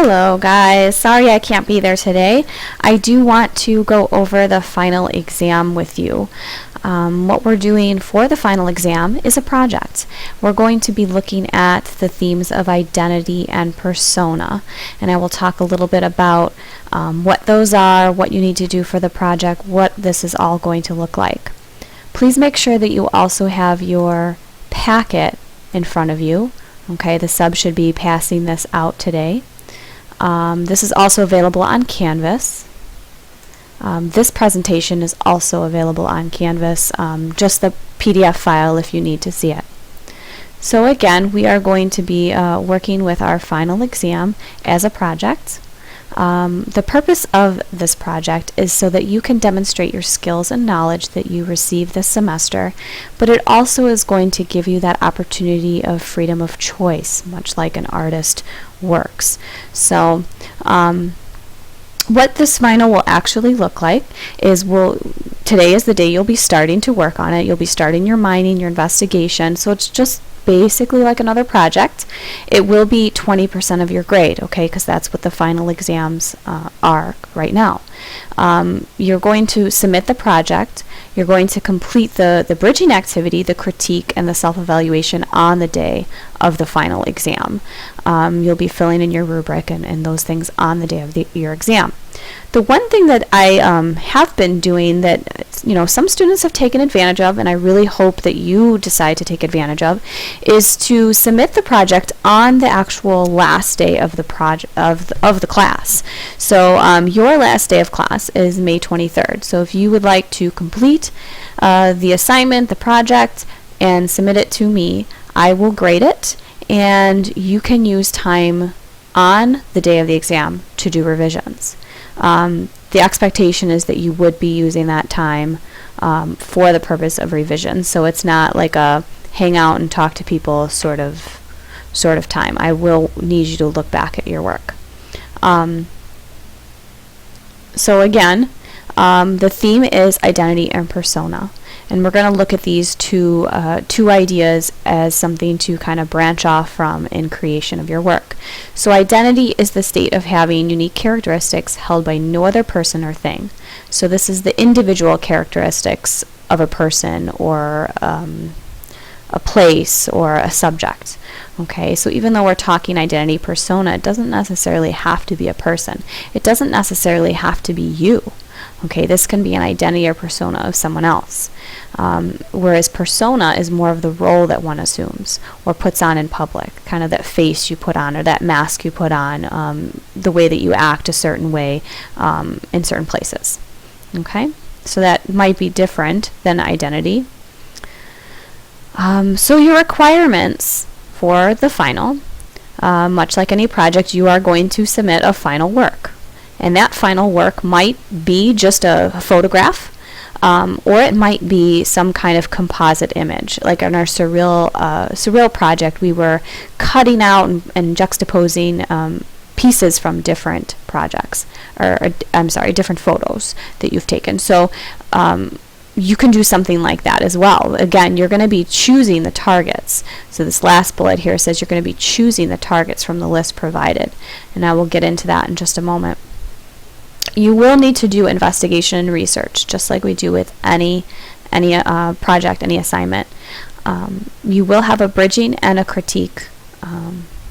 Hello guys, sorry I can't be there today. I do want to go over the final exam with you. What we're doing for the final exam is a project. We're going to be looking at the themes of identity and persona, and I will talk a little bit about what those are, what you need to do for the project, what this is all going to look like. Please make sure that you also have your packet in front of you. Okay, the sub should be passing this out today. This is also available on Canvas. This presentation is also available on Canvas, just the PDF file if you need to see it. So again, we are going to be working with our final exam as a project. The purpose of this project is so that you can demonstrate your skills and knowledge that you receive this semester, but it also is going to give you that opportunity of freedom of choice, much like an artist works. So what this final will actually look like is today is the day you'll be starting to work on it. You'll be starting your mining, your investigation, so it's just basically like another project. It will be 20% of your grade, okay, because that's what the final exams are right now. You're going to submit the project. You're going to complete the bridging activity, the critique, and the self-evaluation on the day of the final exam. You'll be filling in your rubric and those things on the day of your exam. The one thing that I have been doing that some students have taken advantage of, and I really hope that you decide to take advantage of, is to submit the project on the actual last day of the the class. So your last day of class is May 23rd. So if you would like to complete the assignment, the project, and submit it to me, I will grade it, and you can use time on the day of the exam to do revisions. The expectation is that you would be using that time for the purpose of revision, so it's not like a hang out and talk to people sort of time. I will need you to look back at your work. So again, the theme is identity and persona, and we're going to look at these two ideas as something to kind of branch off from in creation of your work. So identity is the state of having unique characteristics held by no other person or thing. So this is the individual characteristics of a person or a place or a subject. Okay, so even though we're talking identity persona, it doesn't necessarily have to be a person. It doesn't necessarily have to be you. Okay, this can be an identity or persona of someone else. Whereas persona is more of the role that one assumes or puts on in public, kind of that face you put on or that mask you put on, the way that you act a certain way in certain places. Okay, so that might be different than identity. So your requirements for the final, much like any project, you are going to submit a final work. And that final work might be just a photograph, or it might be some kind of composite image. Like in our surreal project, we were cutting out and juxtaposing pieces from different projects, different photos that you've taken. So you can do something like that as well. Again, you're going to be choosing the targets. So this last bullet here says you're going to be choosing the targets from the list provided, and I will get into that in just a moment. You will need to do investigation and research, just like we do with any project, any assignment. You will have a bridging and a critique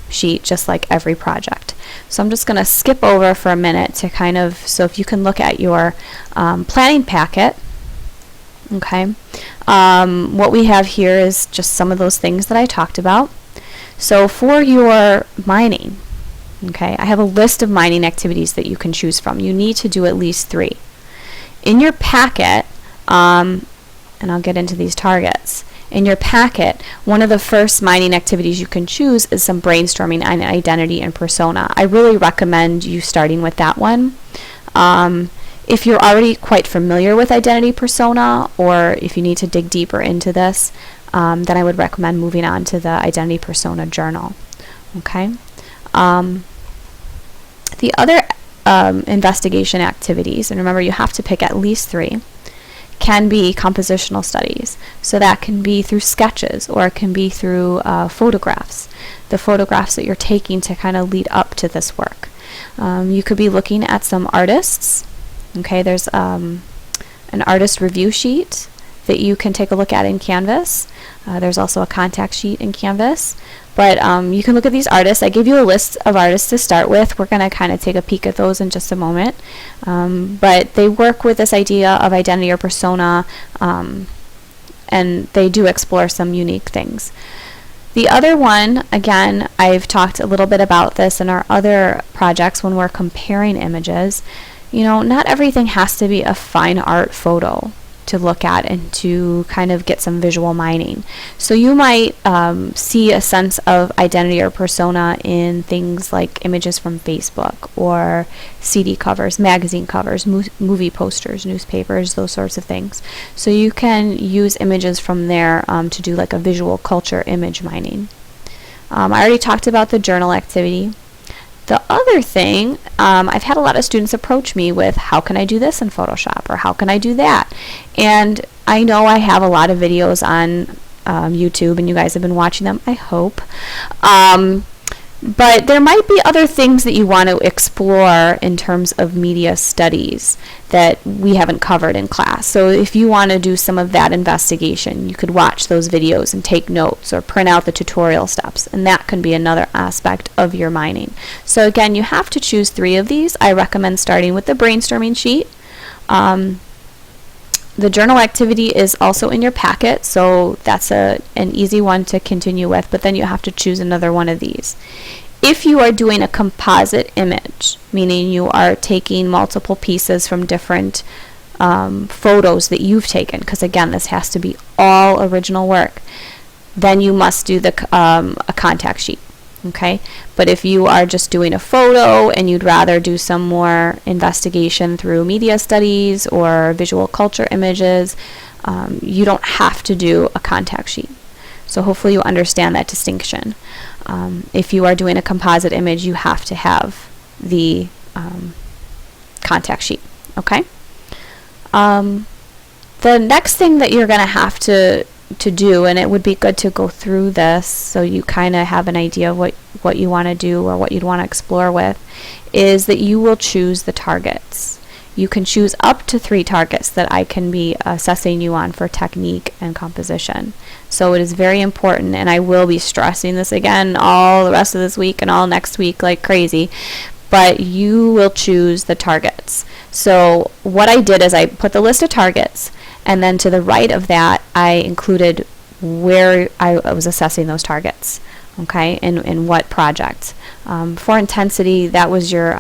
sheet, just like every project. So I'm just going to skip over for a minute to so if you can look at your planning packet. Okay, what we have here is just some of those things that I talked about. So for your mining, okay, I have a list of mining activities that you can choose from. You need to do at least 3. In your packet, and I'll get into these targets, in your packet, one of the first mining activities you can choose is some brainstorming on identity and persona. I really recommend you starting with that one. If you're already quite familiar with identity persona, or if you need to dig deeper into this, then I would recommend moving on to the identity persona journal. Okay. The other investigation activities, and remember you have to pick at least 3, can be compositional studies. So that can be through sketches, or it can be through photographs, the photographs that you're taking to kind of lead up to this work. You could be looking at some artists. Okay, there's an artist review sheet that you can take a look at in Canvas. There's also a contact sheet in Canvas. But you can look at these artists. I gave you a list of artists to start with. We're going to kind of take a peek at those in just a moment. But they work with this idea of identity or persona, and they do explore some unique things. The other one, again, I've talked a little bit about this in our other projects when we're comparing images. You know, not everything has to be a fine art photo to look at and to kind of get some visual mining. So you might see a sense of identity or persona in things like images from Facebook or CD covers, magazine covers, movie posters, newspapers, those sorts of things. So you can use images from there to do like a visual culture image mining. I already talked about the journal activity. The other thing, I've had a lot of students approach me with, how can I do this in Photoshop, or how can I do that? And I know I have a lot of videos on YouTube, and you guys have been watching them, I hope. But there might be other things that you want to explore in terms of media studies that we haven't covered in class. So if you want to do some of that investigation, you could watch those videos and take notes or print out the tutorial steps, and that can be another aspect of your mining. So again, you have to choose 3 of these. I recommend starting with the brainstorming sheet. The journal activity is also in your packet, so that's an easy one to continue with, but then you have to choose another one of these. If you are doing a composite image, meaning you are taking multiple pieces from different photos that you've taken, because again, this has to be all original work, then you must do a contact sheet. Okay, but if you are just doing a photo and you'd rather do some more investigation through media studies or visual culture images, you don't have to do a contact sheet. So hopefully you understand that distinction. If you are doing a composite image, you have to have the contact sheet. Okay. The next thing that you're going to have to do, and it would be good to go through this so you kind of have an idea of what you want to do or what you'd want to explore with, is that you will choose the targets. You can choose up to 3 targets that I can be assessing you on for technique and composition. So it is very important, and I will be stressing this again all the rest of this week and all next week like crazy, but you will choose the targets. So what I did is I put the list of targets, and then to the right of that, I included where I was assessing those targets, okay, in what project. For intensity, that was your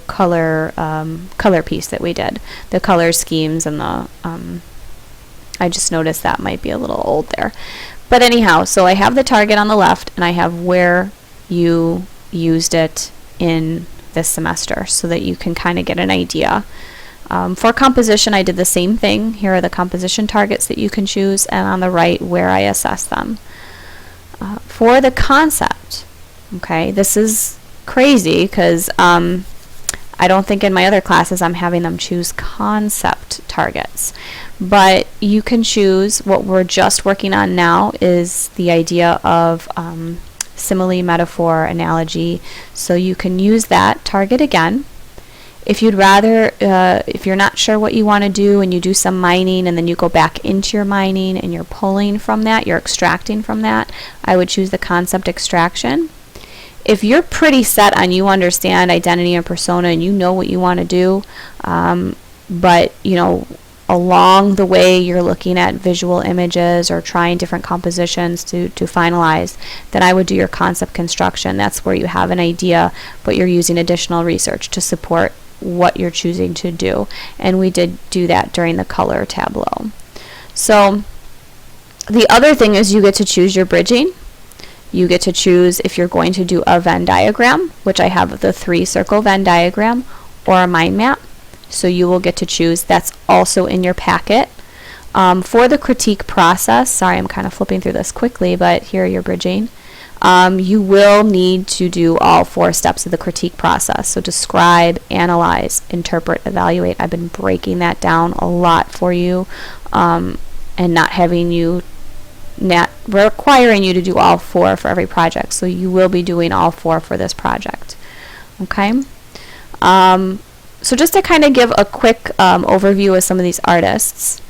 color piece that we did, the color schemes and the. I just noticed that might be a little old there, but anyhow, so I have the target on the left, and I have where you used it in this semester, so that you can kind of get an idea. For composition, I did the same thing. Here are the composition targets that you can choose, and on the right, where I assess them. For the concept, okay, this is crazy because I don't think in my other classes I'm having them choose concept targets. But you can choose, what we're just working on now is the idea of simile, metaphor, analogy. So you can use that target again. If you'd rather, if you're not sure what you want to do and you do some mining and then you go back into your mining and you're pulling from that, you're extracting from that, I would choose the concept extraction. If you're pretty set on you understand identity and persona and you know what you want to do, but you know, along the way you're looking at visual images or trying different compositions to finalize, then I would do your concept construction. That's where you have an idea, but you're using additional research to support what you're choosing to do. And we did do that during the color tableau. So the other thing is you get to choose your bridging. You get to choose if you're going to do a Venn diagram, which I have the 3-circle Venn diagram, or a mind map. So you will get to choose. That's also in your packet. For the critique process, sorry, I'm kind of flipping through this quickly, but here you're bridging. You will need to do all 4 steps of the critique process. So describe, analyze, interpret, evaluate. I've been breaking that down a lot for you, and not requiring you to do all 4 for every project. So you will be doing all 4 for this project. Okay. So just to kind of give a quick overview of some of these artists,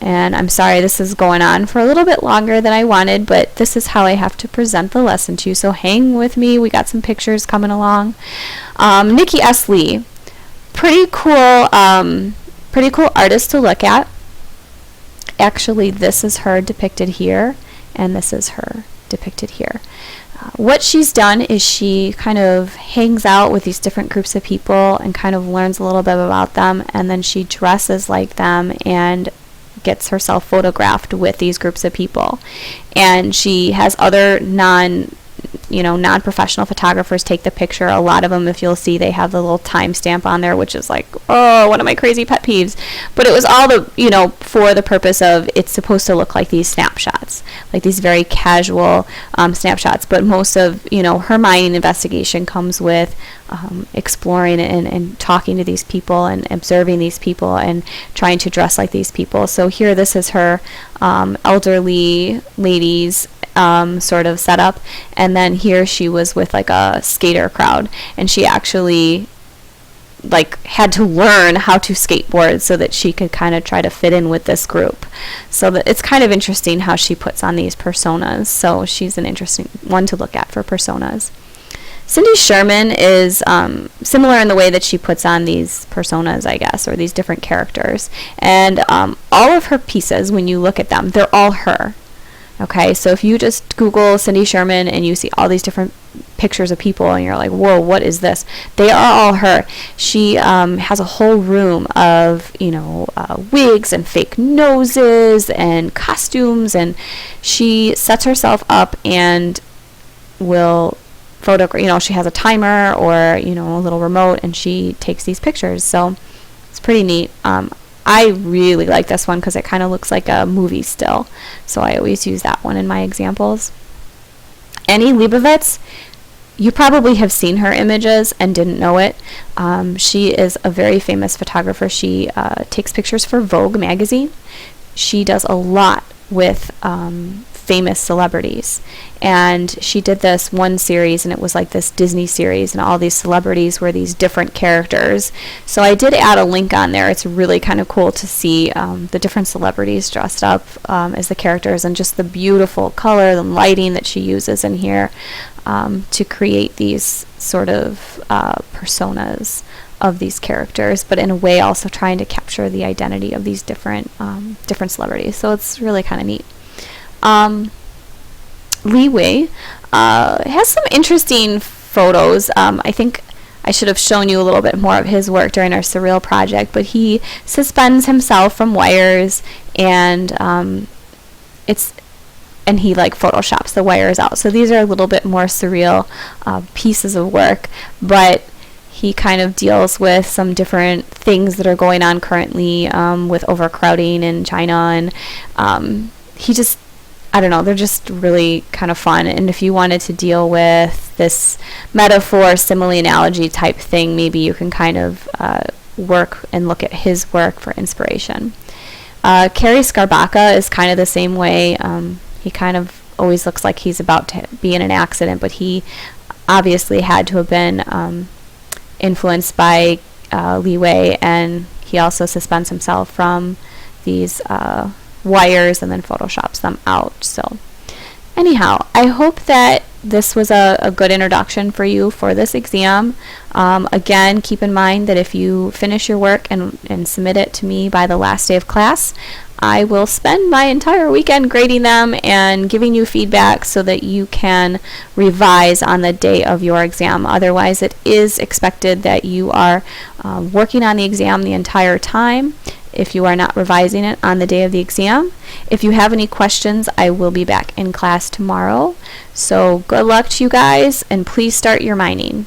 and I'm sorry this is going on for a little bit longer than I wanted, but this is how I have to present the lesson to you, so hang with me. We got some pictures coming along. Nikki S. Lee, pretty cool artist to look at. Actually, this is her depicted here, and this is her depicted here. What she's done is she kind of hangs out with these different groups of people and kind of learns a little bit about them, and then she dresses like them and gets herself photographed with these groups of people. And she has other non-professional photographers take the picture. A lot of them, if you'll see, they have the little timestamp on there, which is like, oh, one of my crazy pet peeves. But it was all for the purpose of, it's supposed to look like these snapshots, like these very casual snapshots. But most of, her mining investigation comes with exploring and talking to these people and observing these people and trying to dress like these people. So here, this is her elderly ladies sort of setup, and then here she was with like a skater crowd, and she actually had to learn how to skateboard so that she could kind of try to fit in with this group. So that it's kind of interesting how she puts on these personas. So she's an interesting one to look at for personas. Cindy Sherman is similar in the way that she puts on these personas, I guess, or these different characters. And all of her pieces, when you look at them, they're all her. Okay, so if you just Google Cindy Sherman and you see all these different pictures of people and you're like, whoa, what is this? They are all her. She has a whole room of, wigs and fake noses and costumes, and she sets herself up and will photograph, she has a timer or, a little remote, and she takes these pictures. So it's pretty neat. I really like this one because it kind of looks like a movie still. So I always use that one in my examples. Annie Leibovitz, you probably have seen her images and didn't know it. She is a very famous photographer. She takes pictures for Vogue magazine. She does a lot with famous celebrities, and she did this one series, and it was like this Disney series, and all these celebrities were these different characters. So I did add a link on there. It's really kind of cool to see the different celebrities dressed up as the characters, and just the beautiful color and lighting that she uses in here to create these sort of personas of these characters, but in a way also trying to capture the identity of these different celebrities. So it's really kind of neat. Li Wei has some interesting photos. I think I should have shown you a little bit more of his work during our surreal project, but he suspends himself from wires, and he photoshops the wires out. So these are a little bit more surreal pieces of work, but he kind of deals with some different things that are going on currently with overcrowding in China, and they're just really kind of fun. And if you wanted to deal with this metaphor, simile, analogy type thing, maybe you can kind of work and look at his work for inspiration. Cary Skarbacka is kind of the same way. He kind of always looks like he's about to be in an accident, but he obviously had to have been influenced by Li Wei, and he also suspends himself from these wires and then photoshops them out. So anyhow, I hope that this was a good introduction for you for this exam. Again, keep in mind that if you finish your work and submit it to me by the last day of class, I will spend my entire weekend grading them and giving you feedback so that you can revise on the day of your exam. Otherwise, it is expected that you are working on the exam the entire time if you are not revising it on the day of the exam. If you have any questions, I will be back in class tomorrow. So good luck to you guys, and please start your mining.